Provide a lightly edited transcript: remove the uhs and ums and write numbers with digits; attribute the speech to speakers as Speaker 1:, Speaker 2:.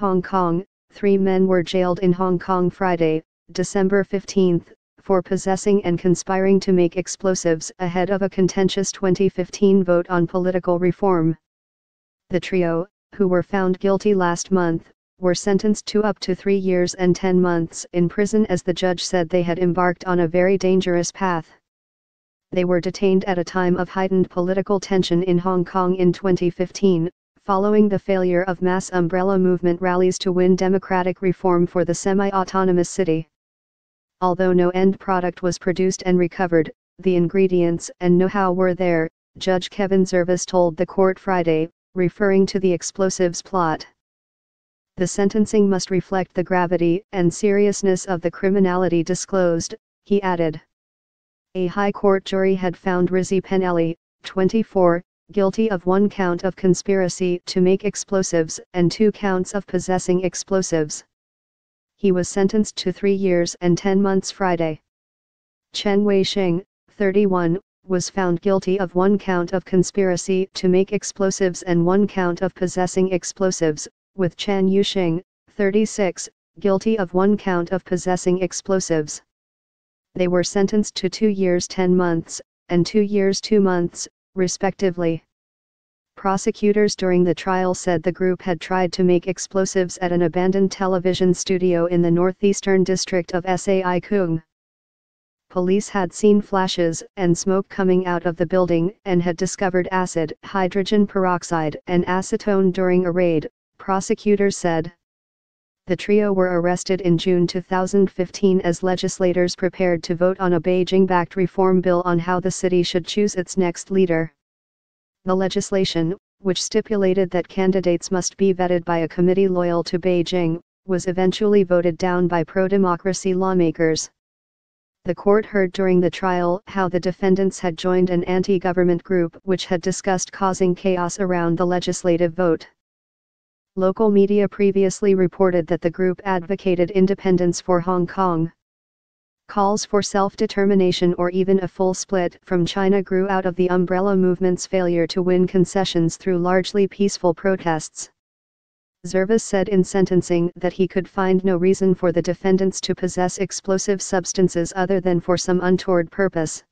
Speaker 1: Hong Kong, 3 men were jailed in Hong Kong Friday, December 15, for possessing and conspiring to make explosives ahead of a contentious 2015 vote on political reform. The trio, who were found guilty last month, were sentenced to up to 3 years and 10 months in prison as the judge said they had embarked on a very dangerous path. They were detained at a time of heightened political tension in Hong Kong in 2015, following the failure of mass umbrella movement rallies to win democratic reform for the semi-autonomous city. Although no end product was produced and recovered, the ingredients and know-how were there, Judge Kevin Zervis told the court Friday, referring to the explosives plot. The sentencing must reflect the gravity and seriousness of the criminality disclosed, he added. A high court jury had found Rizzi Pennelly, 24, guilty of 1 count of conspiracy to make explosives and 2 counts of possessing explosives. He was sentenced to 3 years and 10 months Friday. Chen Wei-sheng, 31, was found guilty of 1 count of conspiracy to make explosives and 1 count of possessing explosives, with Chan Yusheng, 36, guilty of 1 count of possessing explosives. They were sentenced to 2 years 10 months, and 2 years 2 months, respectively. Prosecutors during the trial said the group had tried to make explosives at an abandoned television studio in the northeastern district of Sai Kung. Police had seen flashes and smoke coming out of the building and had discovered acid, hydrogen peroxide and acetone during a raid, prosecutors said. The trio were arrested in June 2015 as legislators prepared to vote on a Beijing-backed reform bill on how the city should choose its next leader. The legislation, which stipulated that candidates must be vetted by a committee loyal to Beijing, was eventually voted down by pro-democracy lawmakers. The court heard during the trial how the defendants had joined an anti-government group which had discussed causing chaos around the legislative vote. Local media previously reported that the group advocated independence for Hong Kong. Calls for self-determination or even a full split from China grew out of the umbrella movement's failure to win concessions through largely peaceful protests. Zervis said in sentencing that he could find no reason for the defendants to possess explosive substances other than for some untoward purpose.